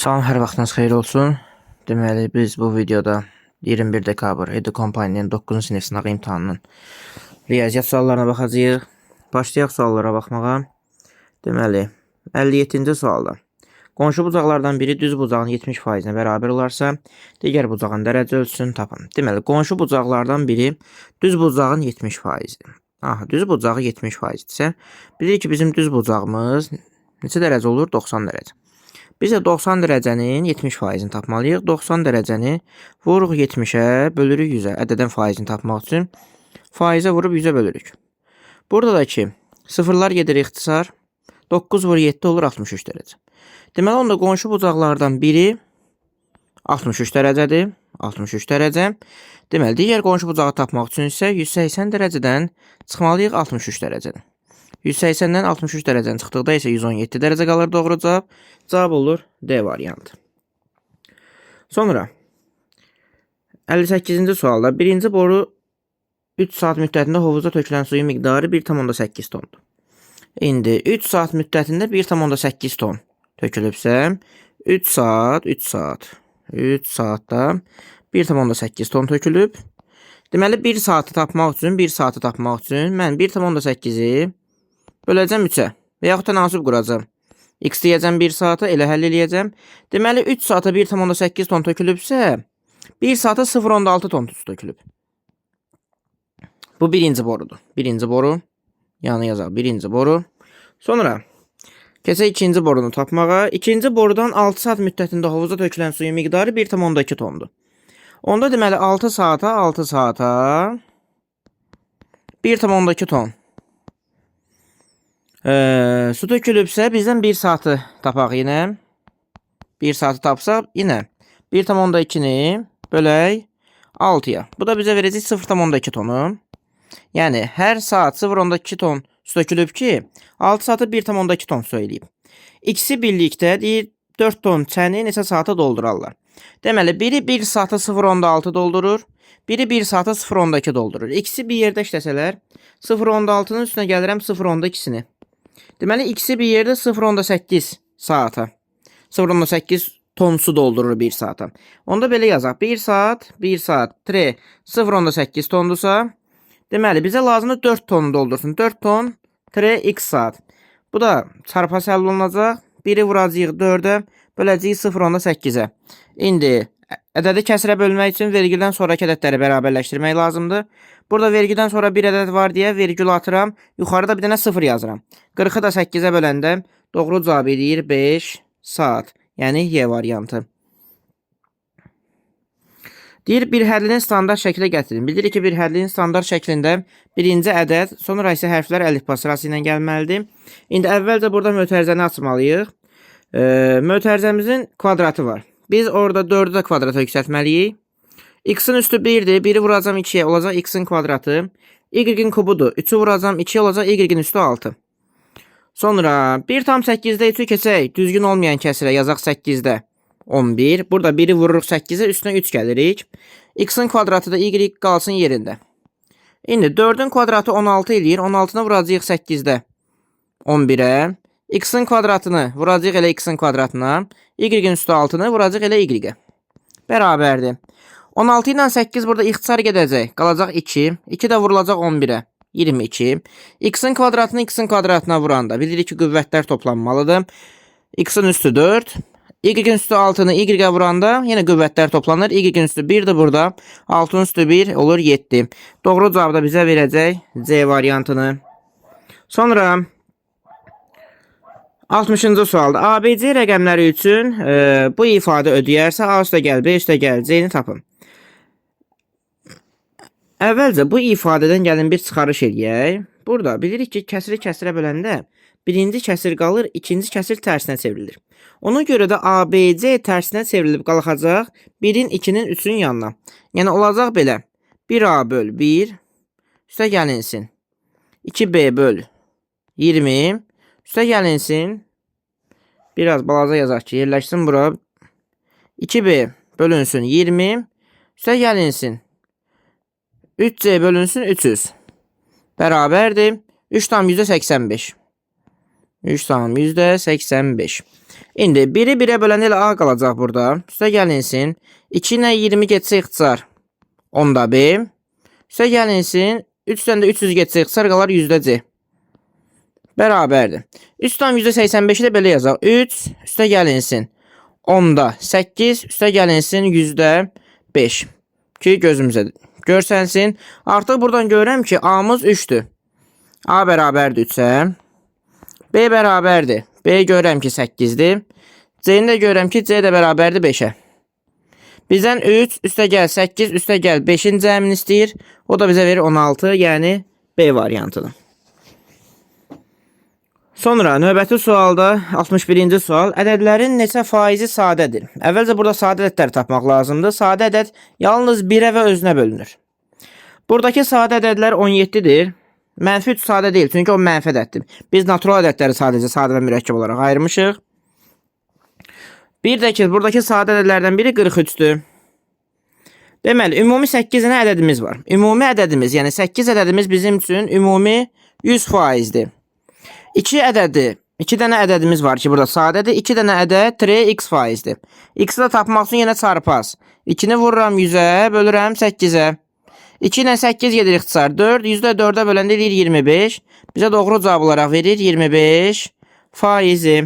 Salam, hər vaxtınız xeyir olsun. Deməli, biz bu videoda 21 dekabr Edukompaniyanın 9-cu sinif sınav imtahanının riyaziyyat suallarına baxacağıq. Başlayaq suallara baxmağa. Deməli, 57-ci sualda. Qonşu bucaqlardan biri düz bucağın 70%-nə bərabər olarsa, digər bucağın dərəcə ölçüsünü tapın. Deməli, qonşu bucaqlardan biri düz bucağın 70%-dir. Düz bucağı 70%-dirsə, bilirik ki, bizim düz bucağımız neçə dərəcə olur? 90 dərəcə. Biz də 90 dərəcənin 70%-ni tapmalıyıq. 90 dərəcəni vururuq 70-ə, bölürük 100-ə. Ədədən faizini tapmaq üçün faizə vurub 100-ə bölürük. Burada da ki, sıfırlar gedir ixtisar. 9 vur 7 olur 63 dərəcə. Deməli, onda qonşu bucaqlardan biri 63 dərəcədir. 63 dərəcə. Deməli, digər qonşu bucağı tapmaq üçün isə 180 dərəcədən çıxmalıyıq 63 dərəcədən. 180-dən 63 dərəcədən çıxdıqda isə 117 dərəcə qalır doğru cavab. Cavab olur D variantı. Sonra 58-ci sualda birinci boru 3 saat müddətində hovuza tökülən suyun miqdarı 1,8 tondur. İndi 3 saat müddətində 1,8 ton tökülübsə 3 saatda 1,8 ton tökülüb. Deməli 1 saatı tapmaq üçün mən 1,8-i böləcəm 3-ə və yaxud tənasüb quracam. X deyəcəm 1 saata, elə həll eləyəcəm. Deməli 3 saata 1,8 ton tökülübsə, 1 saata 0,6 ton su tökülüb. Bu birinci borudur. Birinci boru. Yanı yazaq. Birinci boru. Sonra keçək ikinci borunu tapmağa. İkinci borudan 6 saat müddətində hovuza tökülən suyun miqdarı 1,2 tondur. Onda deməli 6 saata 1,2 ton. Su tökülübsə bizdən 1 saatı tapaq yenə. 1 saatı tapsaq yenə 1,2-ni bölək 6-ya. Bu da bizə verəcək 0,2 tonu. Yəni hər saat 0,2 ton su tökülüb ki 6 saatı 1,2 ton su eləyib. İkisi birlikdə deyir 4 ton çəni neçə saata doldurarlar. Deməli biri 1 saata 0,6 doldurur. Biri 1 saata 0,2 doldurur. İkisi bir yerdə işləsələr 0,6-nın üstünə gəlirəm 0,2-sini. Deməli, ikisi bir yerdə 0,8 saata. 0,8 ton su doldurur 1 saata. Onda belə yazaq. 1 saat 0,8 tondursa, deməli, bizə lazımdır 4 tonu doldursun. 4 ton x saat. Bu da çarpası həll olunacaq. 1-i vuracaq 4-ə, böləcəyik 0,8-ə. İndi ədədi kəsrə bölmək üçün vergüldən sonraki ədədləri bərabərləşdirmək lazımdır. Burada vergüdən sonra bir ədəd var deyə vergül atıram. Yuxarıda bir dənə 0 yazıram. 40-ı da 8-ə böləndə doğru cavab edir 5 saat. Yəni Y variantı. Deyir, bir hərlinin standart şəklə gətirin. Bilirik ki, bir hərlinin standart şəklində birinci ədəd, sonra isə hərflər əlifba sırası ilə gəlməlidir. İndi əvvəlcə burada mötərizəni açmalıyıq. Mötərizəmizin kvadratı var. Biz orada 4-ü də kvadrata yüksəltməliyik. X-in üstü 1-dir. 1-i vuracam 2-yə olacaq x-in kvadratı. Y-in kubudur. 3-ü vuracam 2-yə olacaq y-in üstü 6. Sonra 1,8-də 3-ü keçək. Düzgün olmayan kəsirə yazaq 8-də 11. Burada 1-i vururuq 8-ə, üstünə 3 gəlirik. X-in kvadratı da y qalsın yerində. İndi 4-ün kvadratı 16 eləyir. 16-nı vuracaq 8-də 11-ə. X-in kvadratını vuracaq elə x-in kvadratına. Y-in üstü 6-nı vuracaq elə y-ə. Bərabərdir. 16 ilə 8 burada ixtisar gedəcək. Qalacaq 2. 2 də vurulacaq 11-ə. 22. X-in kvadratını x-in kvadratına vuranda bilirik ki, qüvvətlər toplanmalıdır. X-in üstü 4. Y-in üstü 6-nı y-ə vuranda yenə qüvvətlər toplanır. Y-in üstü 1-dir burada. 6-nın üstü 1 olur 7. Doğru cavab da bizə verəcək C variantını. Sonra 60-cı sualda ABC rəqəmləri üçün bu ifadə ödəyərsə A üstə gəl, B üstə gəl, C-ni tapın. Əvvəlcə bu ifadədən gəlin bir çıxarış eləyək. Burada bilirik ki, kəsiri kəsirə böləndə birinci kəsir qalır, ikinci kəsir tərsinə çevrilir. Ona görə də ABC tərsinə çevrilib qalxacaq 1-in, 2-nin, 3-ün yanına. Yəni olacaq belə. 1A böl 1 üstə gəlinsin. 2B böl 20 üstə gəlinsin. Biraz balaca yazaq ki, yerləşsin bura. 2B bölünsün 20 üstə gəlinsin. 3C bölünsün 300. Bərabərdir. 3 tam %85. 3 tam %85. İndi 1-i 1-ə böləndə elə A qalacaq burada. Üstə gəlinsin. 2 ilə 20 getsə ixtisar 10-da B. Üstə gəlinsin. 3-dən də 300 getsə ixtisar qalar 100-də C. Bərabərdir. 3 %85-i də belə yazaq. 3 üstə gəlinsin 10-da 8 üstə gəlinsin 100-də 5 ki gözümüzə görsənsin. Artıq buradan görürəm ki A-mız 3-dür. A bərabərdir 3-ə. B bərabərdir. B görürəm ki 8-dir. C-ni də görürəm ki C də bərabərdir 5-ə. Bizdən 3 üstə gəl 8 üstə gəl 5-in cəmini istəyir. O da bizə verir 16, yəni B variantıdır. Sonra növbəti sualda 61-ci sual. Ədədlərin neçə faizi sadədir? Əvvəlcə burada sadə ədədləri tapmaq lazımdır. Sadə ədəd yalnız 1-ə və özünə bölünür. Buradakı sadə ədədlər 17-dir. Mənfi 3 sadə deyil, çünki o mənfi ədəddir. Biz natural ədədləri sadəcə sadə və mürəkkəb olaraq ayırmışıq. Bir də ki, buradakı sadə ədədlərdən biri 43-dür. Deməli, ümumi 8 dənə ədədimiz var. Ümumi ədədimiz, yəni 8 ədədimiz bizim üçün ümumi 100%-dir. 2 dənə ədədimiz var ki, burada sadədir. 2 dənə ədəd 3x faizdir. X-i də tapmaq üçün yenə çarpaz. 2-ni vururam 100-ə, bölürəm 8-ə. 2 ilə 8 gedir ixtisar 4. 100-də 4-ə böləndə edir 25. Bizə doğru cavab olaraq verir 25 faizi.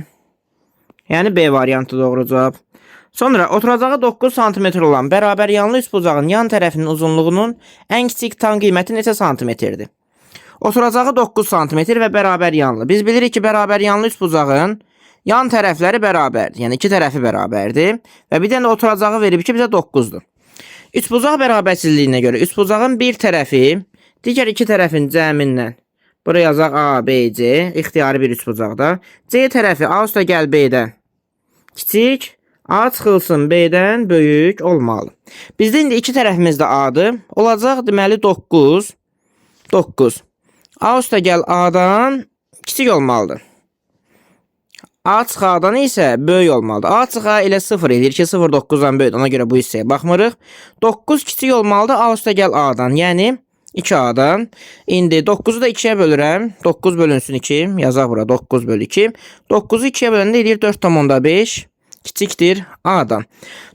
Yəni B variantı doğru cavab. Sonra oturacağı 9 cm olan bərabər yanlı üçbucağın yan tərəfinin uzunluğunun ən kiçik tam qiyməti neçə santimetrdir? Oturacağı 9 cm və bərabər yanlı. Biz bilirik ki, bərabər yanlı üçbucağın yan tərəfləri bərabərdir. Yəni iki tərəfi bərabərdir. Və bir dənə də oturacağı verib ki, bizə 9-dur. Üçbucaq bərabərsizliyinə görə üçbucağın bir tərəfi digər iki tərəfin cəmindən. Buraya yazaq A, B, C. İxtiyari bir üçbucaqda. C tərəfi A üstə gəl B-dən kiçik, A çıxılsın B-dən böyük olmalı. Bizdə indi iki tərəfimiz də A-dır. Olacaq deməli 9. A üstə gəl A-dan kiçik olmalıdır. A çıx A-dan isə böyük olmalıdır. A çıx A ilə 0 edir ki 0 9-dan böyükdür. Ona görə bu hissəyə baxmırıq. 9 kiçik olmalıdır. A üstə gəl A-dan. Yəni 2A-dan. İndi 9-u da 2-yə bölürəm. 9 bölünsün 2. Yazaq bura 9 bölü 2. 9-u 2-yə böləndə edir 4,5. Kiçikdir A-dan.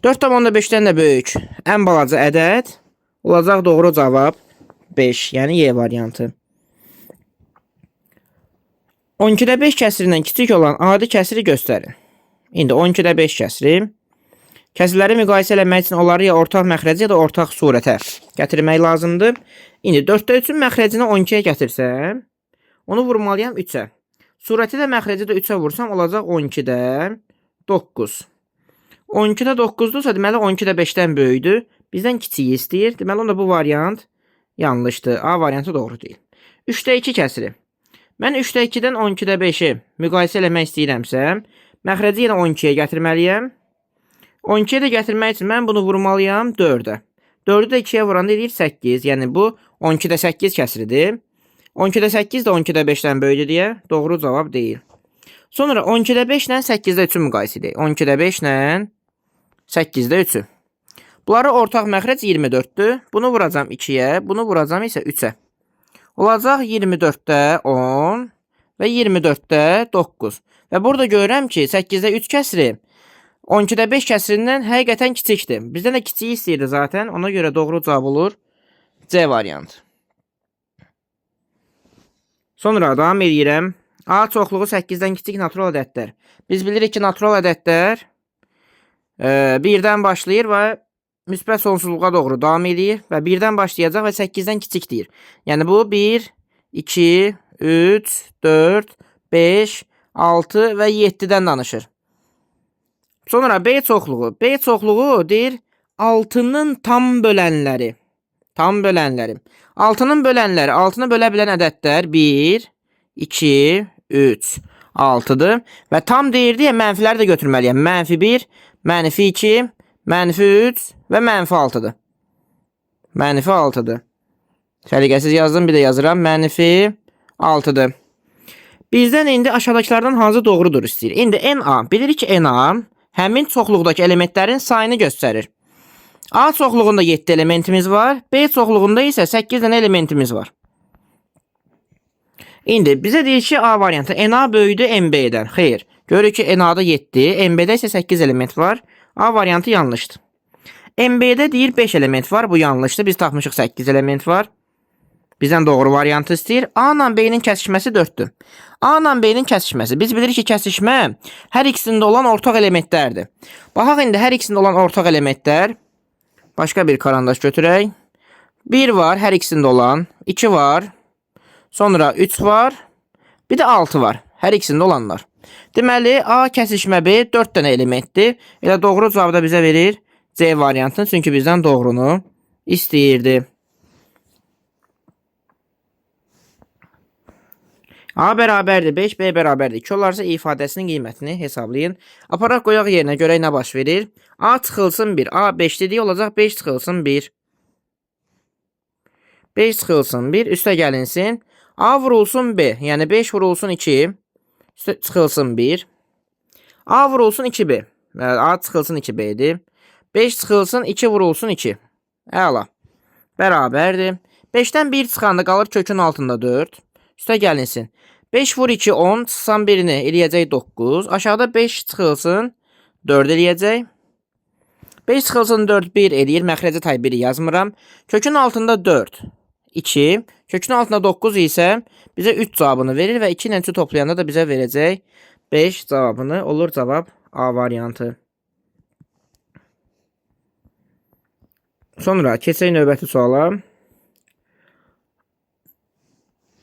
4,5-dən də böyük. Ən balaca ədəd olacaq doğru cavab 5. Yəni Y variantı. 12-də 5 kəsirindən kiçik olan adi kəsiri göstərin. İndi 12-də 5 kəsiri. Kəsirləri müqayisə eləmək üçün onları ya ortaq məxrəcə ya da ortaq surətə gətirmək lazımdır. İndi 4-də 3-ün məxrəcinə 12-yə gətirsəm, onu vurmalıyam 3-ə. Surəti də məxrəci də 3-ə vursam olacaq 12-də 9. 12-də 9-dursa deməli 12-də 5-dən böyükdür. Bizdən kiçiyi istəyir. Deməli onda bu variant yanlışdır. A variantı doğru deyil. 3-də 2 kəsiri. Mən 3-də 2-dən 12-də 5-i müqayisə eləmək istəyirəmsə, məxrəci yenə 12-yə gətirməliyəm. 12-yə də gətirmək üçün mən bunu vurmalıyam 4-ə. 4-ü də 2-yə vuranda edir 8. Yəni bu 12-də 8 kəsiridir. 12-də 8 də 12-də 5-dən böyükdür deyə doğru cavab deyil. Sonra 12-də 5 ilə 8-də 3-ü müqayisə edək. 12-də 5 ilə 8-də 3-ü. Bunları ortaq məxrəc 24-dür. Bunu vuracam 2-yə, bunu vuracam isə 3-ə. Olacaq 24-də 10 və 24-də 9. Və burada görürəm ki, 8-də 3 kəsiri 12-də 5 kəsirindən həqiqətən kiçikdir. Bizdən də kiçiyi istəyirdi zaten. Ona görə doğru cavab olur C variantı. Sonra davam edirəm. A çoxluğu 8-dən kiçik natural ədədlər. Biz bilirik ki, natural ədədlər 1-dən başlayır və müsbət sonsuzluğa doğru davam edir və 1-dən başlayacaq və 8-dən kiçik deyir. Yəni bu 1, 2, 3, 4, 5, 6 və 7-dən danışır. Sonra B çoxluğu. B çoxluğu deyir 6-nın tam bölənləri. Tam bölənləri. 6-nın bölənləri. 6-nı bölə bilən ədədlər 1, 2, 3, 6-dır. Və tam deyir deyə mənfiləri də götürməliyəm. Mənfi 1, mənfi 2, mənfi 3 və mənfi 6-dır. Mənfi 6-dır. Səliqəsiz yazdım, bir də yazıram. Mənfi 6-dır. Bizdən indi aşağıdakılardan hansı doğrudur istəyir. İndi NA. Bilirik ki, NA həmin çoxluqdakı elementlərin sayını göstərir. A çoxluğunda 7 elementimiz var. B çoxluğunda isə 8 dənə elementimiz var. İndi bizə deyir ki, A variantı NA böyüdü MB-dən. Xeyr. Görürük ki, NA-da 7, MB-də isə 8 element var. A variantı yanlışdır. MB-də deyir 5 element var. Bu yanlışdır. Biz tapmışıq 8 element var. Bizdən doğru variantı istəyir. A ilə B-nin kəsişməsi 4-dür. A ilə B-nin kəsişməsi. Biz bilirik ki, kəsişmə hər ikisində olan ortaq elementlərdir. Baxaq indi hər ikisində olan ortaq elementlər. Başqa bir karandaş götürək. 1 var hər ikisində olan. 2 var. Sonra 3 var. Bir də 6 var. Hər ikisində olanlar. Deməli, A kəsişmə B 4 dənə elementdir. Elə doğru cavabı da bizə verir C variantını. Çünki bizdən doğrunu istəyirdi. A bərabərdir 5, B bərabərdir 2 olarsa ifadəsinin qiymətini hesablayın. Aparaq qoyaq yerinə görək nə baş verir. A çıxılsın 1. A 5 dediyi olacaq 5 çıxılsın 1. 5 çıxılsın 1 üstə gəlinsin. A vurulsun B. Yəni 5 vurulsun 2. Üstə çıxılsın 1. A vurulsun 2B. A çıxılsın 2B'dir. 5 çıxılsın 2 vurulsun 2. Əla. Bərabərdir. 5-dən 1 çıxanda qalır kökün altında 4. Üstə gəlinsin. 5 vur 2 10 çıxsan 1-ni eləyəcək 9. Aşağıda 5 çıxılsın 4 eləyəcək. 5 çıxılsın 4 1 eləyir. Məxrəcə tay 1-i yazmıram. Kökün altında 4 2. Kökün altında 9 isə bizə 3 cavabını verir və 2 ilə 3 toplayanda da bizə verəcək 5 cavabını. Olur cavab A variantı. Sonra keçək növbəti suala.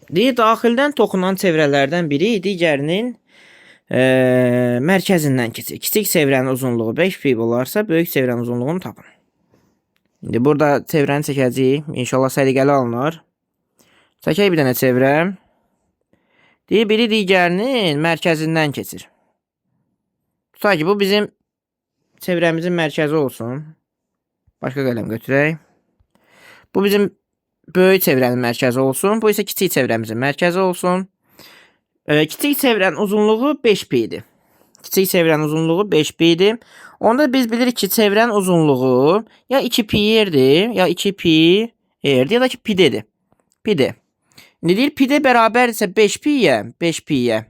Deyir, daxildən toxunan çevrələrdən biri digərinin mərkəzindən keçir. Kiçik çevrənin uzunluğu 5 pi olarsa, böyük çevrənin uzunluğunu tapın. İndi burada çevrəni çəkəcəyik. İnşallah səliqəli alınır. Çəkək bir dənə çevrə. Deyir, biri digərinin mərkəzindən keçir. Tutaq ki, bu bizim çevrəmizin mərkəzi olsun. Başqa qələm götürək. Bu bizim böyük çevrənin mərkəzi olsun. Bu isə kiçik çevrəmizin mərkəzi olsun. Kiçik çevrənin uzunluğu 5 pi-dir. Kiçik çevrənin uzunluğu 5 pi-dir. Onda biz bilirik ki, çevrənin uzunluğu ya 2 pi-yerdir, ya 2 pi-yerdir, ya da ki pi-dedir. Pi-de. İndi deyir, pi-de bərabərdirsə 5 pi-yə, 5 pi-yə.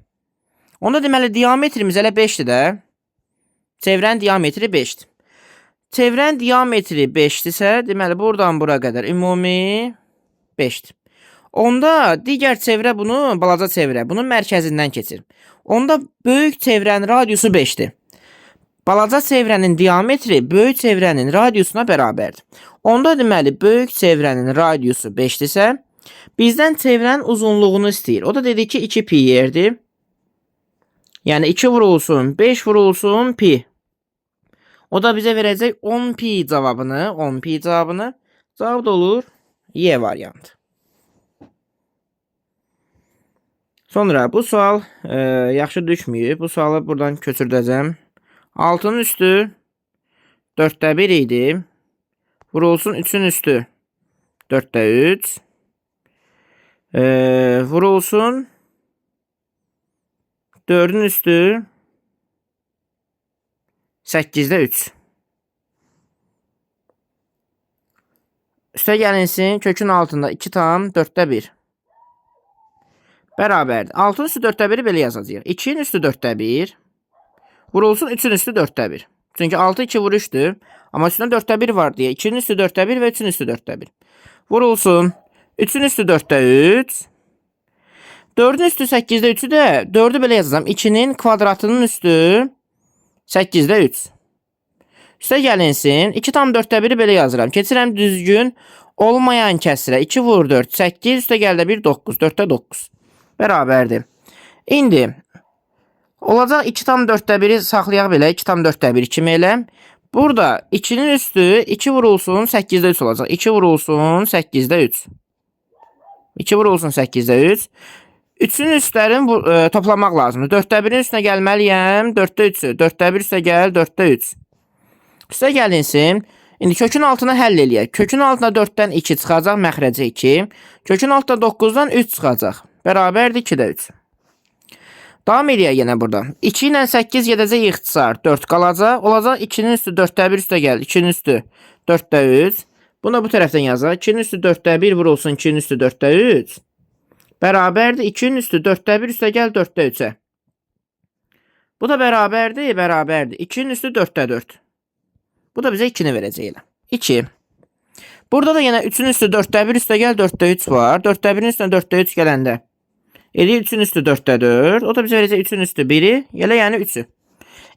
Onda deməli, diametrimiz elə 5-dir də. Çevrənin diametri 5-dir. Çevrənin diametri 5-dirsə, deməli, buradan bura qədər ümumi 5-dir. Onda digər çevrə bunu, balaca çevrə, bunun mərkəzindən keçir. Onda böyük çevrənin radiusu 5-dir. Balaca çevrənin diametri böyük çevrənin radiusuna bərabərdir. Onda deməli, böyük çevrənin radiusu 5-dirsə, bizdən çevrənin uzunluğunu istəyir. O da dedi ki, 2 pi yerdir. Yəni 2 vurulsun, 5 vurulsun pi. O da bizə verəcək 10 pi cavabını, 10 pi cavabını. Cavab da olur Y variantı. Sonra bu sual yaxşı düşməyib. Bu sualı buradan köçürdəcəm. 6'nın üstü 4'də 1 idi. Vurulsun 3'ün üstü 4'də 3. Vurulsun 4'ün üstü 8'də 3. Üstə gəlinsin kökün altında 2 tam 4'də 1. Bərabərdir. 6'ın üstü 4'də 1'i belə yazacağıq. 2'nin üstü 4'də 1. Vurulsun 3'ün üstü 4'də 1. Çünki 6 2 vur 3'dür. Amma üstündə 4'də 1 var deyə 2'nin üstü 4'də 1 və 3'ün üstü 4'də 1. Vurulsun 3'ün üstü 4'də 3. 4'ün üstü 8'də 3'ü də 4'ü belə yazacağım. 2'nin kvadratının üstü 8'də 3. Üstə gəlinsin. 2 tam 4'də 1'i belə yazıram. Keçirəm düzgün olmayan kəsrə. 2 vur 4 8. Üstə gəldə 1 9. 4'də 9. Bərabərdir. İndi olacaq 2 tam 4'də 1'i saxlayaq belə. 2 tam 4'də 1 kimi elə. Burada 2'nin üstü 2 vurulsun 8'də 3 olacaq. 2 vurulsun 8'də 3. 2 vurulsun 8'də 3. 3'ün üstlərini toplamaq lazımdır. 4'də 1'in üstünə gəlməliyəm. 4'də 3'ü. 4'də 1 üstə gəl. 4'də 3. Üstə gəlinsin. İndi kökün altına həll eləyək. Kökün altına 4'dən 2 çıxacaq. Məxrəcə 2. Kökün altına 9'dan 3 çıxacaq. Bərabərdir 2'də 3. Davam edək yenə burada. 2 ilə 8 gedəcək ixtisar. 4 qalacaq. Olacaq 2'nin üstü 4'də 1 üstə gəl. 2'nin üstü 4'də 3. Bunu bu tərəfdən yazaq. 2'nin üstü 4'də 1 vurulsun 2'nin üstü 4'də 3. Bərabərdir 2-nin üstü 4-də 1 üstə gəl 4-də 3-ə. Bu da bərabərdir, bərabərdir. 2-nin üstü 4-də 4. Bu da bizə 2-ni verəcək elə. 2. Burada da yenə 3-ün üstü 4-də 1 üstə gəl 4-də 3 var. 4-də 1-in üstünə 4-də 3 gələndə. Eləyir 3-ün üstü 4-də 4. O da bizə verəcək 3-ün üstü 1-i. Elə yəni 3-ü.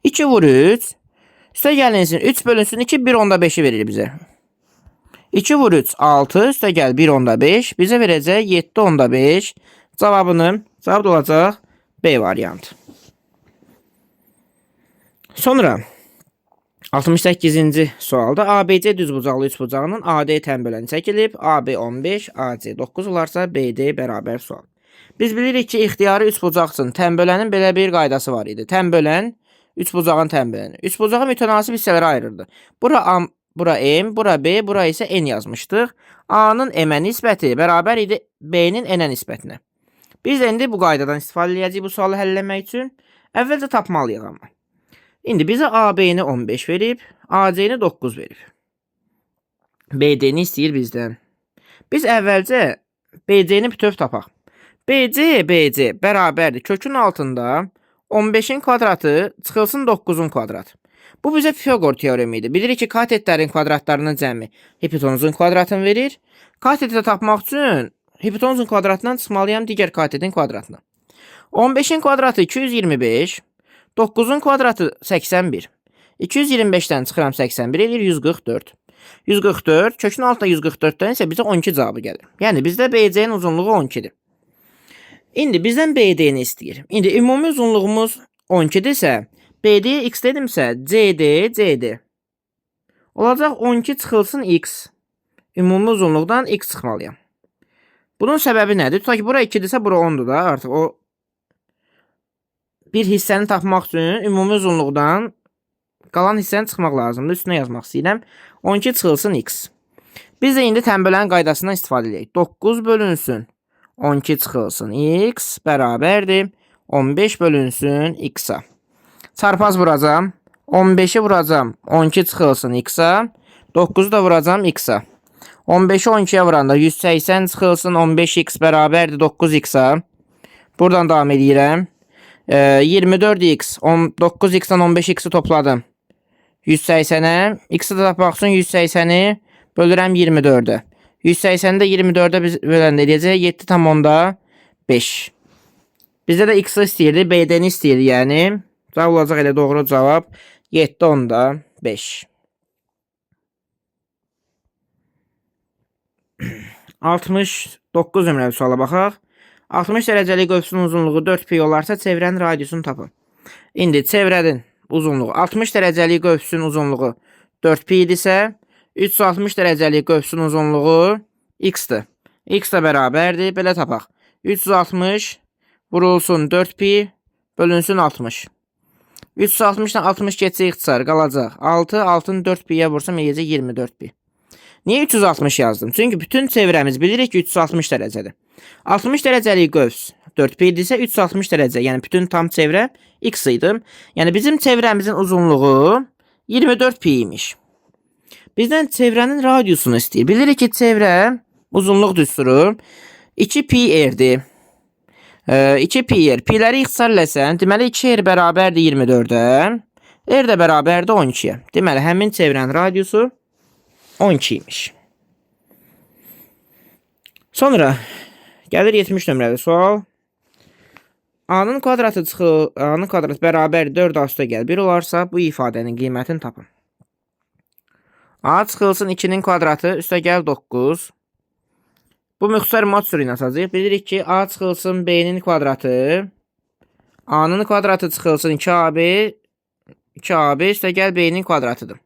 2 vur 3. Üstə gəlinsin 3 bölünsün 2 1 onda 5-i verir bizə. 2 vur 3 6. Üstə gəl 1 onda 5. Bizə verəcək 7 onda 5. Cavab da olacaq B variantı. Sonra 68-ci sualda ABC düzbucaqlı üçbucağının AD tənböləni çəkilib. AB 15, AC 9 olarsa BD bərabər sual. Biz bilirik ki, ixtiyari üçbucaq üçün tənbölənin belə bir qaydası var idi. Tənbölən üçbucağın tənböləni. Üçbucağı mütənasib hissələrə ayırırdı. Bura M, bura B, bura isə N yazmışdıq. A-nın M-ə nisbəti bərabər idi B-nin N-ə nisbətinə. Biz indi bu qaydadan istifadə edəcəyik bu sualı həll etmək üçün. Əvvəlcə tapmalıyıq amma. İndi bizə AB-ni 15 verib, AC-ni 9 verib. BD-ni istəyir bizdən. Biz əvvəlcə BC-ni bütöv tapaq. BC bərabərdir. Kökün altında 15-in kvadratı çıxılsın 9-un kvadratı. Bu bizə Pifagor teoremi idi. Bilirik ki, katetlərin kvadratlarının cəmi hipotenuzun kvadratını verir. Kateti tapmaq üçün hipotenuzun kvadratından çıxmalıyam digər katetin kvadratına. 15-in kvadratı 225, 9-un kvadratı 81. 225-dən çıxıram 81 eləyir 144. 144, kökün altında 144-dən isə bizə 12 cavabı gəlir. Yəni bizdə BC-nin uzunluğu 12-dir. İndi bizdən BD-ni istəyir. İndi ümumi uzunluğumuz 12-dirsə, BD x dedimsə, CD. Olacaq 12 çıxılsın x. Ümumi uzunluqdan x çıxmalıyam. Bunun səbəbi nədir? Tutaq ki, bura 2-dirsə, bura 10-dur da. Artıq o bir hissəni tapmaq üçün ümumi uzunluqdan qalan hissəni çıxmaq lazımdır. Üstünə yazmaq istəyirəm. 12 çıxılsın x. Biz də indi tənbölən qaydasından istifadə edək. 9 bölünsün 12 çıxılsın x bərabərdir 15 bölünsün x-a. Çarpaz vuracam. 15-i vuracam 12 çıxılsın x-a. 9-u da vuracam x-a. 15-i 12-yə vuranda 180 çıxılsın 15x bərabərdir 9x-a. Buradan davam edirəm. 24x 9x-dan 15x-i topladım. 180-ə. X-i də tapmaq üçün 180-i bölürəm 24-ə. 180-i də 24-ə böləndə edəcək 7,5. Bizdə də x-i istəyirdi, BD-ni istəyirdi yəni. Cavab olacaq elə doğru cavab 7,5. 69 nömrəli suala baxaq. 60 dərəcəlik qövsün uzunluğu 4 pi olarsa çevrənin radiusunu tapın. İndi çevrənin uzunluğu 60 dərəcəlik qövsün uzunluğu 4 pi idisə 360 dərəcəlik qövsün uzunluğu x-dir. X də bərabərdir. Belə tapaq. 360 vurulsun 4 pi bölünsün 60. 360-dan 60 geçsə ixtisar qalacaq. 6'ın 4 pi'yə vursam eləyəcək 24 pi. Niyə 360 yazdım? Çünki bütün çevrəmiz bilirik ki 360 dərəcədir. 60 dərəcəlik qövs 4 pi idisə 360 dərəcə. Yəni bütün tam çevrə x idi. Yəni bizim çevrəmizin uzunluğu 24 pi imiş. Bizdən çevrənin radiusunu istəyir. Bilirik ki çevrə uzunluq düsturu 2 pi r-dir. 2 pi r. Pi'ləri ixtisar eləsən, deməli 2 r bərabərdir 24-ə. R də bərabərdir 12-yə. Deməli həmin çevrənin radiusu 12 imiş. Sonra gəlir 70 nömrəli sual. A-nın kvadratı bərabər 4 üstə gəl 1 olarsa bu ifadənin qiymətini tapın. A çıxılsın 2-nin kvadratı üstə gəl 9. Bu müxtəsər mat sürü ilə açacağıq. Bilirik ki A çıxılsın B-nin kvadratı. A-nın kvadratı çıxılsın 2AB üstə gəl B-nin kvadratıdır.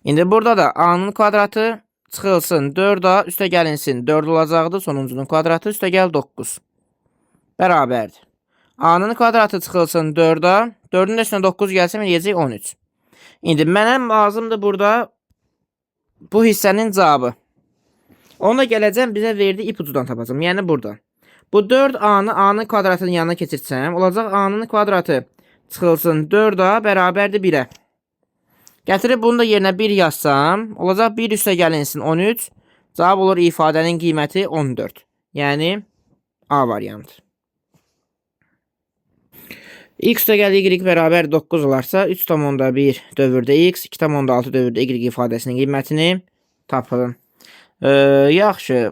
İndi burada da A-nın kvadratı çıxılsın 4A üstə gəlinsin 4 olacaqdır. Sonuncunun kvadratı üstə gəl 9. Bərabərdir. A-nın kvadratı çıxılsın 4A. 4-ün üstünə 9 gəlsəm eləyəcək 13. İndi mənə lazımdır burada bu hissənin cavabı. Onu da gələcəm bizə verdiyi ipucudan tapacağım. Yəni burada. Bu 4A-nı A-nın kvadratının yanına keçirsəm olacaq A-nın kvadratı çıxılsın 4A bərabərdir 1-ə. Gətirib bunu da yerinə 1 yazsam olacaq 1 üstə gəlinsin 13. Cavab olur ifadənin qiyməti 14. Yəni A variantı. X üstəgəl y bərabər 9 olarsa 3,1 dövrdə x, 2,6 dövrdə y ifadəsinin qiymətini tapın. Yaxşı,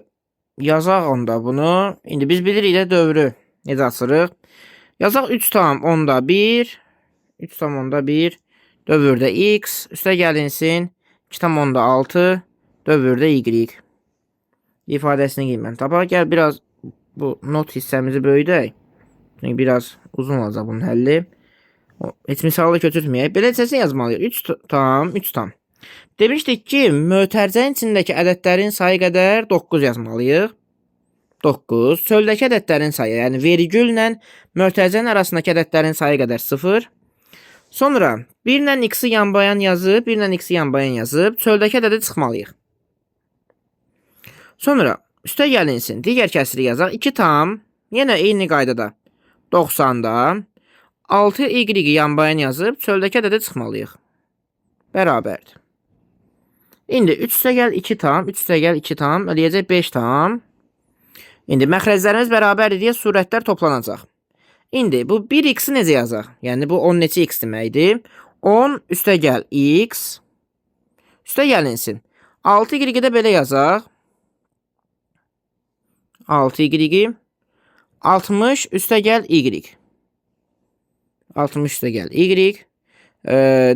yazaq onda bunu. İndi biz bilirik də dövrü necə açırıq. Yazaq 3,1 dövrdə x üstəgəlinsin 2,6 dövrdə y ifadəsinin qiymətini tapaq. Gəl biraz bu not hissəmizi böyüdək. Çünki biraz uzun olacaq bunun həlli. Heç misalı köçürtməyək. Belə səsin yazmalıyıq. 3 tam. Demişdik ki, mötərizənin içindəki ədədlərin sayı qədər 9 yazmalıyıq. 9. Çöldəki ədədlərin sayı, yəni vergüllə mötərizənin arasındakı ədədlərin sayı qədər 0. Sonra 1 ilə x-i yanbayan yazıb, çöldəki ədədi çıxmalıyıq. Sonra üstə gəlinsin, digər kəsiri yazaq. 2 tam, yenə eyni qaydada 90'da 6y yanbayan yazıb, çöldəki ədədi çıxmalıyıq. Bərabərdir. İndi 3 üstəgəl 2 tam, eləyəcək 5 tam. İndi məxrəclərimiz bərabərdir deyə surətlər toplanacaq. İndi bu 1x-i necə yazaq? Yəni bu 10 neçə x deməkdir. 10 üstəgəl x üstəgəlinsin. 6y-i də belə yazaq. 6y 60 üstəgəl y. 60 üstəgəl y.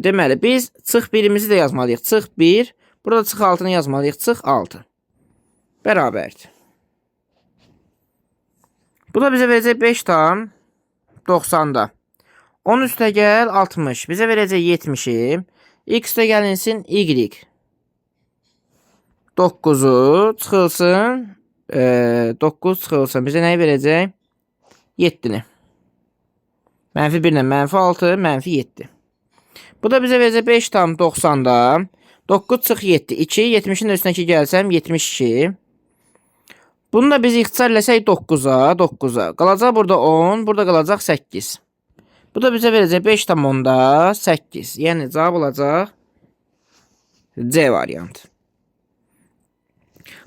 Deməli, biz çıx 1'imizi də yazmalıyıq. Çıx 1. Burada çıx 6'nı yazmalıyıq. Çıx 6. Bərabərdir. Bu da bizə verəcək 5 tam 90'da. 10 üstəgəl 60. Bizə verəcək 70'i. X üstəgəlinsin y. 9'u çıxılsın. 9 çıxılsın. Bizə nəyi verəcək? 7'ni. Mənfi 1 ilə mənfi 6, mənfi 7. Bu da bizə verəcək 5 tam 90'da. 9 çıx 7, 2. 70'in üstündəki gəlsəm 72. Bunu da biz ixtisar eləsək 9'a. Qalacaq burada 10, burada qalacaq 8. Bu da bizə verəcək 5 tam 10'da 8. Yəni cavab olacaq C variantı.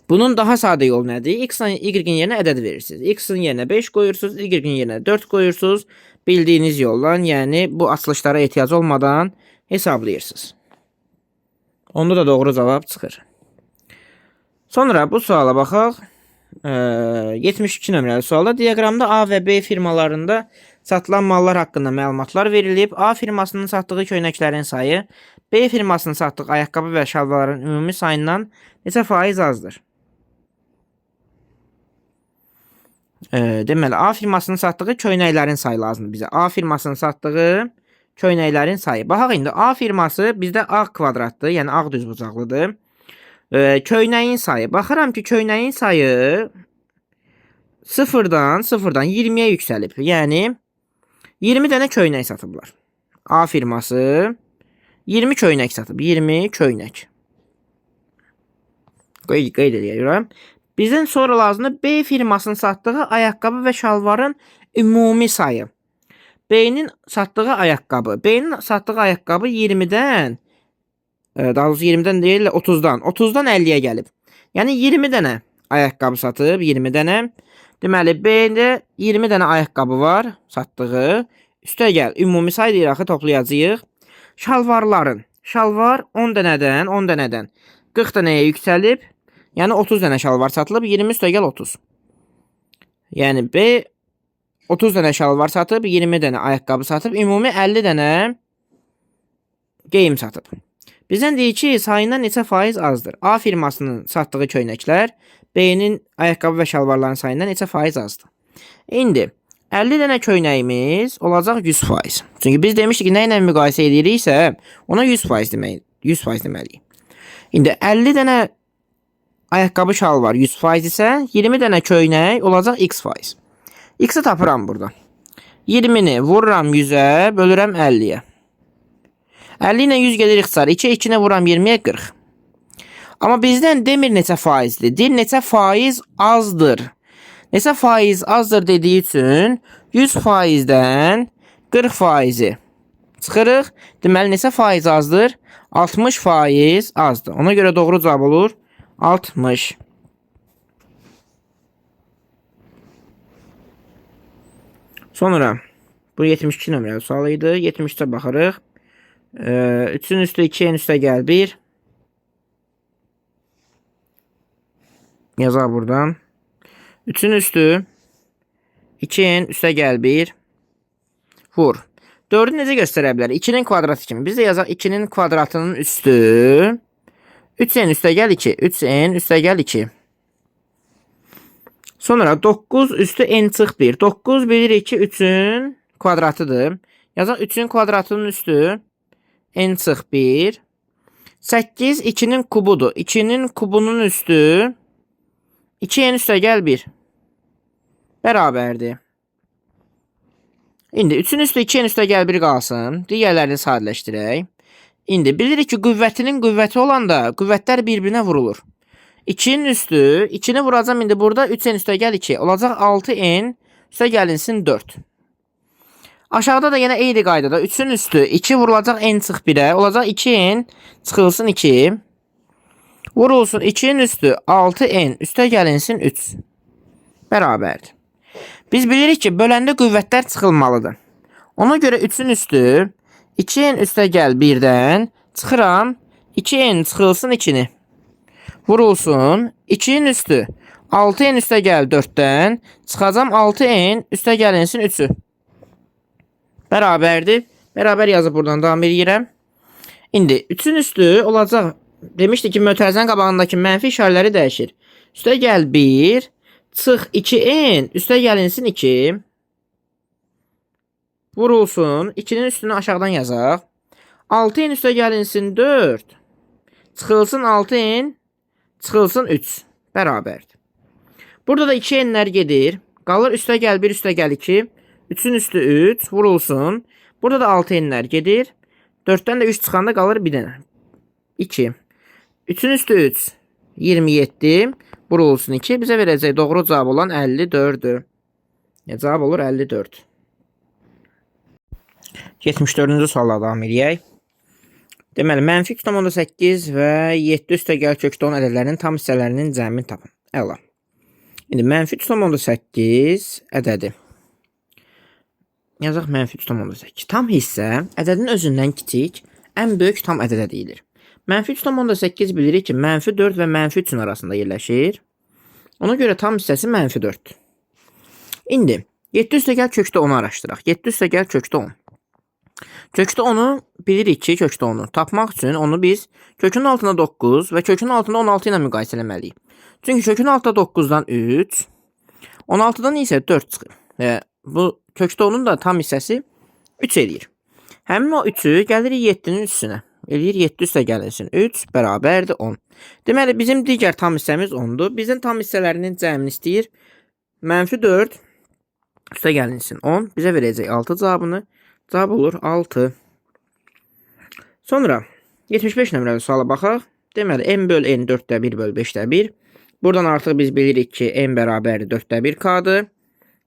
Bunun daha sadə yolu nədir? X-in y-in yerinə ədəd verirsiniz. X-in yerinə 5 qoyursunuz, y-in yerinə 4 qoyursunuz. Bildiyiniz yolla, yəni bu açılışlara ehtiyac olmadan hesablayırsınız. Onda da doğru cavab çıxır. Sonra bu suala baxaq. 72 nömrəli sualda diaqramda A və B firmalarında satılan mallar haqqında məlumatlar verilib. A firmasının satdığı köynəklərin sayı B firmasının satdığı ayaqqabı və şalvarların ümumi sayından neçə faiz azdır? Deməli, A firmasının satdığı köynəklərin sayı lazımdır bizə. A firmasının satdığı köynəklərin sayı. Baxaq indi, A firması bizdə ağ kvadratdır, yəni ağ düzbucaqlıdır. Köynəyin sayı. Baxıram ki, köynəyin sayı sıfırdan 20'ye yüksəlib. Yəni, 20 dənə köynək satıblar. A firması 20 köynək satıb. 20 köynək. Qeyd edirəm. Bizdən sonra lazımdır B firmasının satdığı ayaqqabı və şalvarın ümumi sayı. B'nin satdığı ayaqqabı. B'nin satdığı ayaqqabı 20'dən, daha doğrusu 20'dən deyil, 30'dan. 30'dan 50'ye gəlib. Yəni 20 dənə ayaqqabı satıb, 20 dənə. Deməli, B'də 20 dənə ayaqqabı var satdığı. Üstə gəl, ümumi sayı deyirək, toplayacağıq. Şalvarların. Şalvar 10 dənədən 40 dənəyə yüksəlib. Yəni 30 dənə şalvar satılıb, 20 üstə gəl 30. Yəni B 30 dənə şalvar satıb, 20 dənə ayaqqabı satıb, ümumi 50 dənə geyim satıb. Bizdən deyir ki, sayından neçə faiz azdır? A firmasının satdığı köynəklər B'nin ayaqqabı və şalvarların sayından neçə faiz azdır? İndi 50 dənə köynəyimiz olacaq 100%. Çünki biz demişdik ki, nə ilə müqayisə ediriksə, ona 100% deməliyik. İndi 50 dənə ayaqqabı şalvar 100% isə 20 dənə köynək olacaq x%. X-i tapıram burada. 20'ni vururam 100'ə, bölürəm 50'yə. 50 ilə 100 gedir ixtisar. 2'nə vururam 20'yə 40. Amma bizdən demir neçə faizdir. Deyir neçə faiz azdır. Neçə faiz azdır dediyi üçün 100%-dən 40%-i çıxırıq. Deməli neçə faiz azdır? 60% azdır. Ona görə doğru cavab olur 60. Sonra bu 72 nömrəli sual idi. 73-ə baxırıq. 3-ün üstü 2-nin üstə gəl 1. Yazaq buradan. 3-ün üstü 2-nin üstə gəl 1. Vur. 4-ü necə göstərə bilər? 2-nin kvadratı kimi. Biz də yazaq 2-nin kvadratının üstü 3n üstə gəl 2. 3n üstə gəl 2. Sonra 9 üstü n çıx 1. 9 bilirik ki 3-ün kvadratıdır. Yazaq 3-ün kvadratının üstü n çıx 1. 8 2-nin kubudur. 2-nin kubunun üstü 2n üstə gəl 1. Bərabərdir. İndi 3-ün üstü 2-nin üstə gəl 1 qalsın. Digərlərini sadələşdirək. İndi bilirik ki qüvvətinin qüvvəti olanda qüvvətlər bir-birinə vurulur. 2'nin üstü 2'ni vuracağım indi burada 3n üstə gəl 2 olacaq 6n üstə gəlinsin 4. Aşağıda da yine eyni qaydada 3'ün üstü 2 vurulacaq n çıx 1'ə olacaq 2n çıxılsın 2 vurulsun 2'nin üstü 6n üstə gəlinsin 3 bərabərdir. Biz bilirik ki böləndə qüvvətlər çıxılmalıdır. Ona görə 3'ün üstü 2n üstə gəl 1'dən çıxıram 2n çıxılsın 2'ni. Vurulsun 2'nin üstü 6n üstə gəl 4'dən çıxacam 6n üstə gəlinsin 3'ü. Bərabərdir. Bərabər yazıb buradan davam edirəm. İndi 3'ün üstü olacaq. Demişdik ki mötərizənin qabağındakı mənfi işarələri dəyişir. Üstə gəl 1 çıx 2n üstə gəlinsin 2. Vurulsun 2'nin üstünü aşağıdan yazaq. 6n üstə gəlinsin 4 çıxılsın 6n çıxılsın 3 bərabərdir. Burada da 2n'lər gedir. Qalır üstə gəl 1 üstə gəl 2. 3'ün üstü 3 vurulsun. Burada da 6n'lər gedir. 4'dən də 3 çıxanda qalır 1 dənə. 2. 3'ün üstü 3 27 vurulsun 2. Bizə verəcək doğru cavab olan 54'dür. Cavab olur 54. 74-cü sualla davam edək. Deməli, mənfi 2,8 və 7 üstə gəl kökdə 10 ədədlərinin tam hissələrinin cəmini tapın. Əla. İndi mənfi 2,8 ədədi. Yazaq mənfi 2,8. Tam hissə ədədin özündən kiçik, ən böyük tam ədədə deyilir. Mənfi 2,8 bilirik ki, mənfi 4 və mənfi 3'ün arasında yerləşir. Ona görə tam hissəsi mənfi 4. İndi 7 üstə gəl kökdə 10'u araşdıraq. 7 üstə gəl kökdə 10. Kökdə 10'u bilirik ki, kökdə 10'u tapmaq üçün onu biz kökün altına 9 və kökün altında 16 ilə müqayisə eləməliyik. Çünki kökün altında 9'dan 3, 16'dan isə 4 çıxır. Və bu kökdə 10'un da tam hissəsi 3 eləyir. Həmin o 3'ü gəlirik 7'nin üstünə. Eləyir 7 üstə gəlinsin 3 bərabərdir 10. Deməli bizim digər tam hissəmiz 10'dur. Bizim tam hissələrinin cəmini istəyir. Mənfi 4 üstə gəlinsin 10. Bizə verəcək 6 cavabını. Cavab olur 6. Sonra 75 nömrəli suala baxaq. Deməli m böl n 4'də 1 böl 5'də 1. Buradan artıq biz bilirik ki n bərabərdir 4'də 1 k'dır.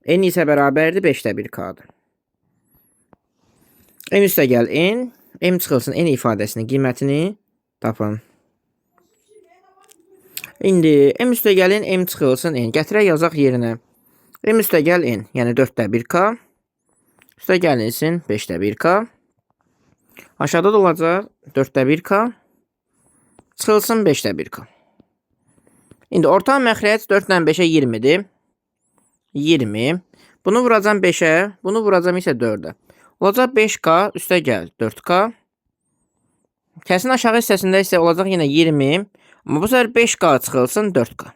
N isə bərabərdir 5'də 1 k'dır. M üstə gəl n. M çıxılsın n ifadəsinin qiymətini tapın. İndi m üstə gəlin m çıxılsın n. Gətirək yazaq yerinə. M üstə gəl n. Yəni 4'də 1 k. Üstə gəlinsin 5'də 1 k. Aşağıda da olacaq 4'də 1 k. Çıxılsın 5'də 1 k. İndi orta məxrəc 4 ilə 5'ə 20'dir. 20. Bunu vuracam 5'ə. Bunu vuracam isə 4'ə. Olacaq 5k üstə gəl 4k. Kəsin aşağı hissəsində isə olacaq yenə 20. Amma bu sefer 5k çıxılsın 4k.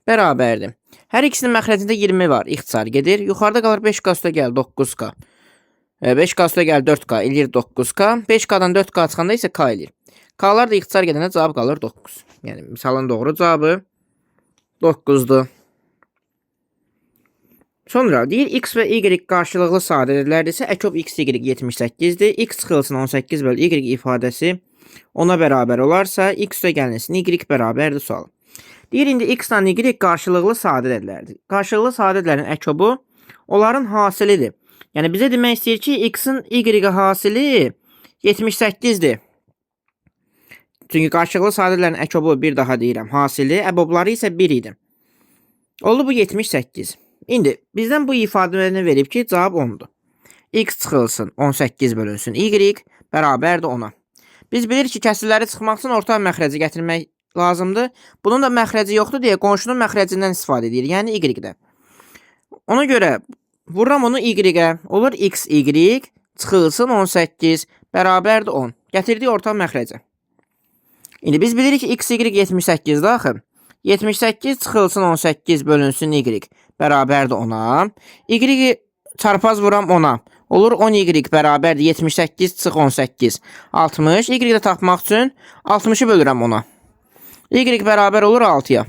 Bərabərdir. Hər ikisinin məxrəcində 20 var. İxtisar gedir. Yuxarıda qalır 5k üstə gəl 9k. 5k üstə gəl 4k eləyir 9k. 5k'dan 4k çıxanda isə k eləyir. K'lar da ixtisar gedəndə cavab qalır 9. Yəni misalın doğru cavabı 9'dur. Sonra deyir x və y qarşılıqlı sadələrdirsə əkop x, y 78'dir. X çıxılsın 18 böl y ifadəsi ona bərabər olarsa x üstə gəlinsin y bərabərdir sual. Deyir indi x ilə y qarşılıqlı sadələrdir. Qarşılıqlı sadələrin əkobu onların hasilidir. Yəni bizə demək istəyir ki x'in y hasili 78'dir. Çünki qarşılıqlı sadələrin əkobu bir daha deyirəm hasili, əbobları isə 1 idi. Oldu bu 78. İndi bizdən bu ifadəni verib ki, cavab 10'dur. X çıxılsın 18 bölünsün y bərabərdir 10'a. Biz bilirik ki, kəsirləri çıxmaq üçün ortaq məxrəci gətirmək lazımdır. Bunun da məxrəci yoxdur deyə qonşunun məxrəcindən istifadə edir, yəni y-də. Ona görə vururam onu y-ə, olur x, y çıxılsın 18 bərabərdir 10. Gətirdik ortaq məxrəcə. İndi biz bilirik ki, x, y 78-dir axı. 78 çıxılsın 18 bölünsün y bərabərdir 10'a. Y çarpaz vuram 10'a. Olur 10y bərabərdir 78 çıx 18. 60. Y-də tapmaq üçün 60'ı bölürəm 10'a. Y bərabər olur 6'ya.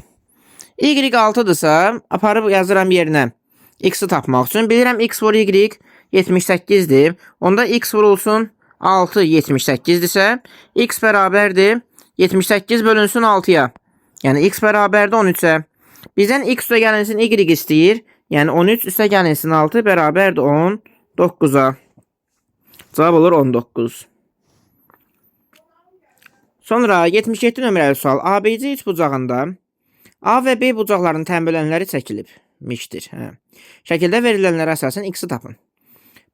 Y 6'dırsa aparıb yazıram yerinə. X-i tapmaq üçün bilirəm x vur y 78'dir. Onda x vurulsun 6 78'dirsə x bərabərdir 78 bölünsün 6'ya. Yəni x bərabərdir 13'ə. Bizdən x üstə gəlinsin y istəyir. Yəni 13 üstə gəlinsin 6 bərabərdir 19'a. Cavab olur 19. Sonra 77 nömrəli sual. ABC üç bucağında A və B bucaqlarının tənbölənləri çəkilibmişdir. Şəkildə verilənlərə əsasən x-i tapın.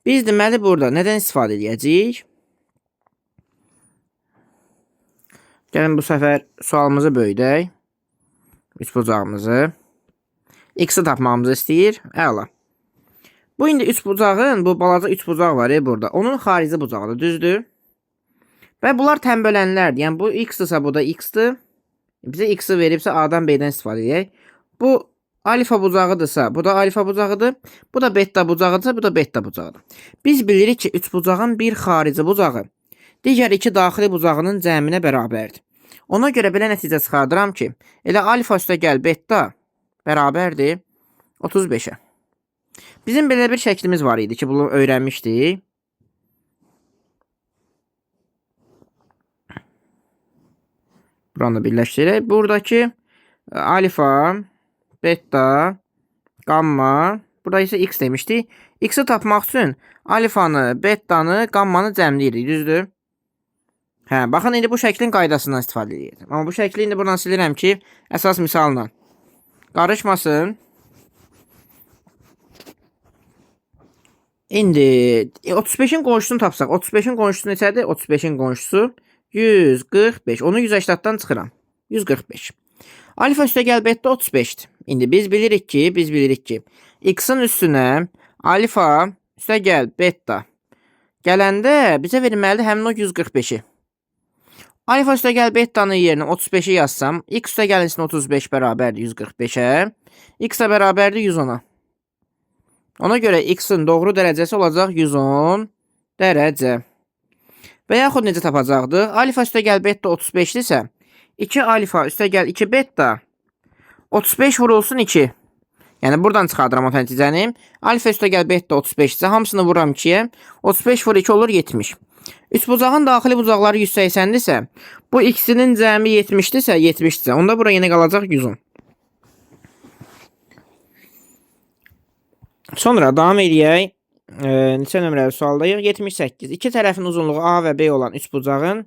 Biz deməli burada nədən istifadə edəcəyik? Gəlin bu səfər sualımızı böyüdək. Üç bucağımızı. X-i tapmamızı istəyir. Əla. Bu indi üç bucağın, bu balaca üç bucaq var burada. Onun xarici bucağıdır, düzdür? Və bunlar tənbölənlərdir. Yəni bu x-dırsa bu da x-dır. Bizə x-i veribsə A-dan B-dən istifadə edək. Bu alfa bucağıdırsa bu da alfa bucağıdır. Bu da beta bucağıdırsa bu da beta bucağıdır. Biz bilirik ki, üç bucağın bir xarici bucağı digər iki daxili bucağının cəminə bərabərdir. Ona görə belə nəticə çıxardıram ki, elə alfa üstə gəl beta bərabərdir 35'ə. Bizim belə bir şəklimiz var idi ki, bunu öyrənmişdik. Buranı birləşdirək. Buradakı alfa, beta, gamma, burada isə x demişdik. X-i tapmaq üçün alfanı, betanı, gammanı cəmləyirik, düzdür? Baxın, indi bu şəklin qaydasından istifadə edirəm. Amma bu şəkli indi buradan silirəm ki, əsas misalla qarışmasın. İndi 35'in qonşusunu tapsaq, 35'in qonşusu neçədir? 35'in qonşusu 145. Onu 180'dan çıxıram. 145. Alfa üstə gəl beta 35'dir. İndi biz bilirik ki, x-in üstünə alfa üstə gəl beta gələndə bizə verilməlidir həmin o 145'i. Alfa üstə gəl betanın yerinə 35'i yazsam, x üstə gəlinsin 35 bərabərdir 145'ə, x də bərabərdir 110'a. Ona görə x-in doğru dərəcəsi olacaq 110 dərəcə. Və yaxud necə tapacaqdıq? Alfa üstə gəl beta 35'dirsə, 2 alfa üstə gəl 2 beta 35 vurulsun 2. Yəni buradan çıxardıram o nəticəni. Alfa üstə gəl beta 35'dirsə, hamısını vururam 2'yə. 35 vur 2 olur 70. Üç bucağın daxili bucaqları 180'dirsə, bu ikisinin cəmi 70'dirsə, 70'dirsə, onda bura yenə qalacaq 110. Sonra davam edək. Neçə nömrəli sualdayıq? 78. İki tərəfin uzunluğu A və B olan üç bucağın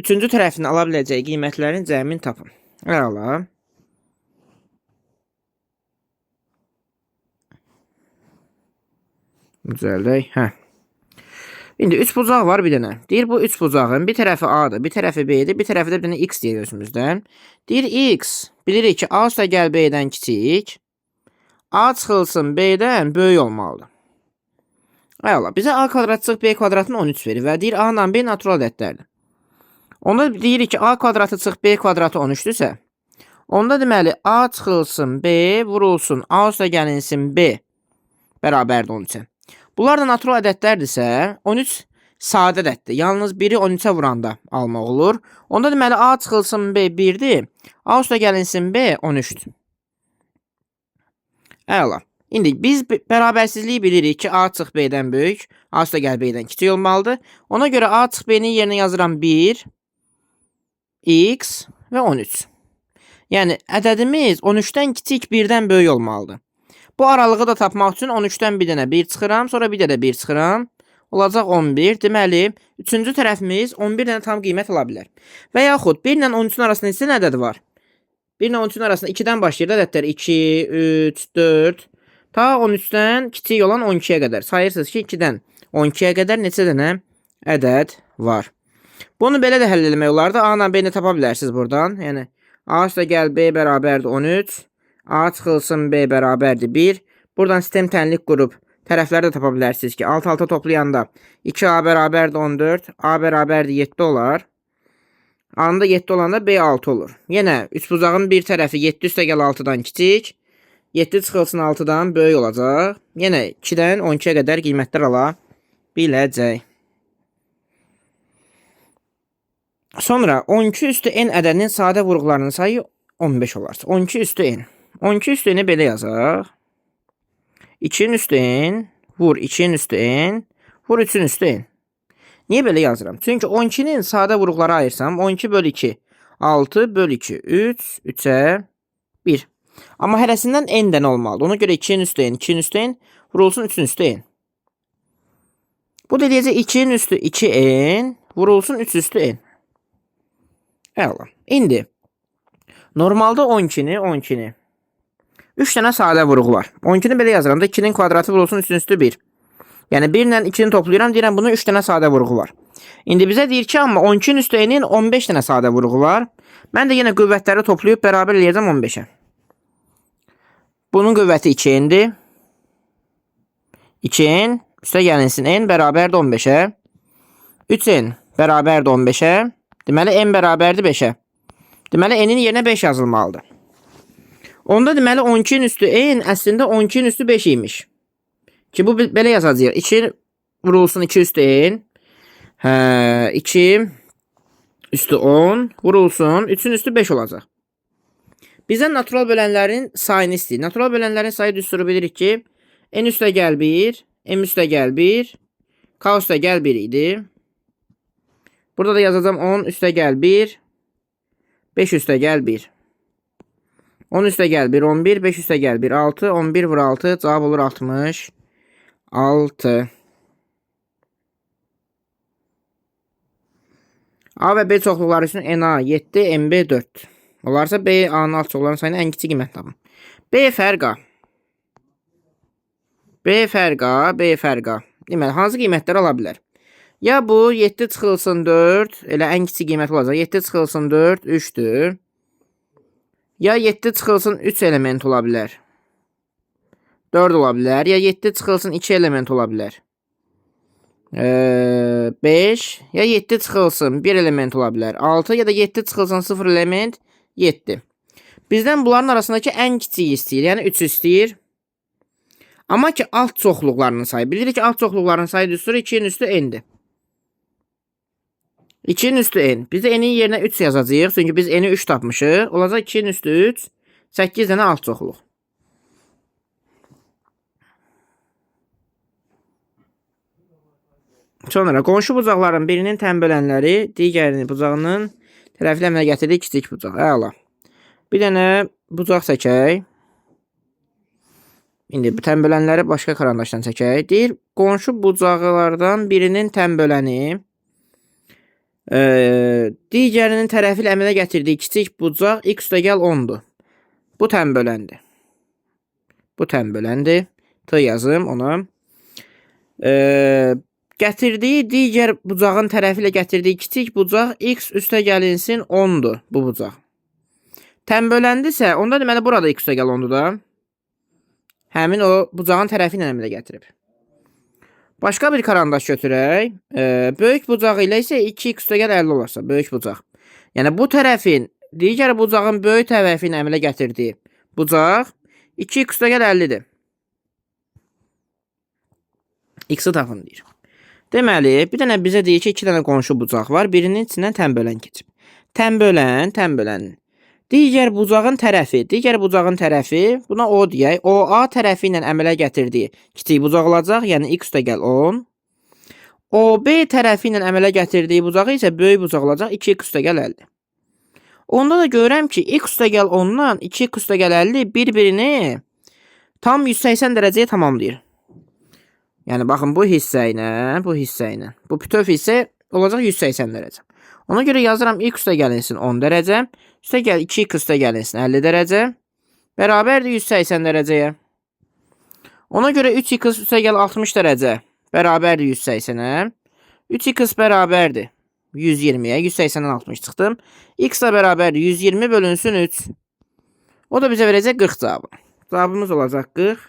üçüncü tərəfini ala biləcəyi qiymətlərin cəmini tapın. Əla. Düzəldək. İndi üç bucaq var bir dənə. Deyir bu üç bucağın bir tərəfi A'dır, bir tərəfi B'dir, bir tərəfi də bir dənə X deyir özümüzdən. Deyir X. Bilirik ki, A üstə gəl B'dən kiçik. A çıxılsın B-dən böyük olmalıdır. Əla. Bizə A kvadrat çıx B kvadratını 13 verir və deyir A ilə B natural ədədlərdir. Onda deyirik ki, A kvadratı çıx B kvadratı 13'dürsə, onda deməli A çıxılsın B vurulsun A üstə gəlinsin B bərabərdir 13'ə. Bunlar da natural ədədlərdirsə, 13 sadə ədəddir. Yalnız biri 13'ə vuranda almaq olur. Onda deməli A çıxılsın B 1'dir. A üstə gəlinsin B 13'dür. Əla. İndi biz bərabərsizliyi bilirik ki, A çıx B-dən böyük, A üstə gəl B-dən kiçik olmalıdır. Ona görə A çıx B-nin yerinə yazıram 1, X və 13. Yəni ədədimiz 13'dən kiçik 1'dən böyük olmalıdır. Bu aralığı da tapmaq üçün 13'dən bir dənə 1 çıxıram, sonra bir dənə 1 çıxıram. Olacaq 11. Deməli, üçüncü tərəfimiz 11 dənə tam qiymət ala bilər. Və yaxud 1 ilə 13'ün arasında neçə ədəd var? 1 ilə 13'ün arasında 2'dən başlayır ədədlər. 2, 3, 4, Ta 13-dən kiçik olan 12-yə qədər. Sayırsınız ki, 2-dən 12-yə qədər neçə dənə ədəd var. Bunu belə də həll etmək olardı. A ilə B-ni tapa bilərsiniz buradan. Yəni A üstə gəl B bərabərdir 13. A çıxılsın B bərabərdir 1. Buradan sistem tənlik qurub tərəfləri də tapa bilərsiniz ki, 6-6 toplayanda 2A bərabərdir 14. A bərabərdir 7 olar. A-nın da 7 olanda B 6 olur. Yenə üçbucağın bir tərəfi 7 üstə gəl 6-dan kiçik. 7 çıxılsın 6-dan böyük olacaq. Yenə 2-dən 12-yə qədər qiymətlər ala biləcək. Sonra 12 üstü n ədədinin sadə vurğularının sayı 15 olarsa. 12 üstü n. 12 üstü n-i belə yazaq. 2-nin üstü n, vur 2-nin üstü n, vur 3-ün üstü n. Niyə belə yazıram? Çünki 12-nin sadə vurğuları ayırsam, 12 bölü 2, 6 bölü 2, 3, 3-ə 1. Amma hərəsindən n dən olmalıdır. Ona görə 2-nin üstü n, 2-nin üstü n, vurulsun 3-ün üstü n. Bu da deyəcək 2-nin üstü 2n, vurulsun 3 üstü n. Əla. İndi normalda 12-ni 3 dənə sadə vurğu var. 12-ni belə yazıram da 2-nin kvadratı vurulsun 3-ün üstü 1. Yəni 1 ilə 2-ni toplayıram, deyirəm bunun 3 dənə sadə vurğu var. İndi bizə deyir ki, amma 12-nin üstü n-in 15 dənə sadə vurğu var. Mən də yenə qüvvətləri toplayıb bərabər eləyəcəm 15-ə. Bunun qüvvəti 2n-dir. 2n üstə gəlinsin n bərabərdir 15-ə. 3n bərabərdir 15-ə. Deməli n bərabərdir 5-ə. Deməli n-in yerinə 5 yazılmalıdır. Onda deməli 12-nin üstü n əslində 12-nin üstü 5 imiş. Ki bu belə yazacağıq. 2 vurulsun 2 üstü n. 2 üstü 10 vurulsun 3-ün üstü 5 olacaq. Bizdən natural bölənlərin sayını istəyir. Natural bölənlərin sayı düsturu bilirik ki, n üstə gəl 1, m üstə gəl 1, k üstə gəl 1 idi. Burada da yazacağım 10 üstə gəl 1, 5 üstə gəl 1. 10 üstə gəl 1, 11, 5 üstə gəl 1, 6, 11 vur 6, cavab olur 66. A və B çoxluqları üçün NA 7, MB 4. Olarsa B, A-nın alt çoxluqlarının sayını ən kiçik qiymət tapın. B fərq A. B fərq A, B fərq A. Deməli, hansı qiymətlər ala bilər? Ya bu 7 çıxılsın 4, elə ən kiçik qiymət olacaq. 7 çıxılsın 4, 3-dür. Ya 7 çıxılsın 3 element ola bilər. 4 ola bilər. Ya 7 çıxılsın 2 element ola bilər. 5. Ya 7 çıxılsın 1 element ola bilər. 6 ya da 7 çıxılsın 0 element 7. Bizdən bunların arasındakı ən kiçiyi istəyir. Yəni 3 istəyir. Amma ki alt çoxluqlarının sayı. Bilirik ki alt çoxluqlarının sayı düsturu 2-nin üstü n-dir. 2-nin üstü n. Biz də n-in yerinə 3 yazacağıq. Çünki biz n-i 3 tapmışıq. Olacaq 2-nin üstü 3. 8 dənə alt çoxluq. Sonra qonşu bucaqların birinin tənbölənləri digərinin bucağının tərəfli əmələ gətirdiyi kiçik bucaq. Əla. Bir dənə bucaq çəkək. İndi bu tənbölənləri başqa karandaşdan çəkək. Deyir, qonşu bucaqlardan birinin tənböləni digərinin tərəfi ilə əmələ gətirdiyi kiçik bucaq x üstə gəl 10-dur. Bu tənböləndir. Bu tənböləndir. T yazım ona. Gətirdiyi digər bucağın tərəfi ilə gətirdiyi kiçik bucaq x üstə gəlinsin 10-dur bu bucaq. Tənböləndirsə, onda deməli burada x üstə gəl 10-dur da. Həmin o bucağın tərəfi ilə əmələ gətirib. Başqa bir karandaş götürək. Böyük bucaq ilə isə 2x üstə gəl 50 olarsa, böyük bucaq. Yəni bu tərəfin, digər bucağın böyük tərəfi ilə əmələ gətirdiyi bucaq 2x üstə gəl 50-dir. X-i tapın deyir. Deməli, bir dənə bizə deyir ki, 2 dənə qonşu bucaq var. Birinin içindən tənbölən keçib. Tənbələnin. Digər bucağın tərəfi, buna O deyək. OA tərəfi ilə əmələ gətirdiyi kiçik bucaq olacaq, yəni x üstə gəl 10. OB tərəfi ilə əmələ gətirdiyi bucağı isə böyük bucaq olacaq, 2x üstə gəl 50. Onda da görürəm ki, x üstə gəl 10-dan 2x üstə gəl 50 bir-birini tam 180 dərəcəyə tamamlayır. Yəni, baxın, bu hissə ilə. Bu bütöv hissə olacaq 180 dərəcə. Ona görə yazıram, x üstə gəlinsin 10 dərəcə. Üstə gəl 2x üstə gəlinsin 50 dərəcə. Bərabərdir 180 dərəcəyə. Ona görə 3x üstəgəl 60 dərəcə bərabərdir 180-ə. 3x bərabərdir 120-yə. 180-dən 60 çıxdım. X da bərabərdir 120 bölünsün 3. O da bizə verəcək 40 cavabı. Cavabımız olacaq 40.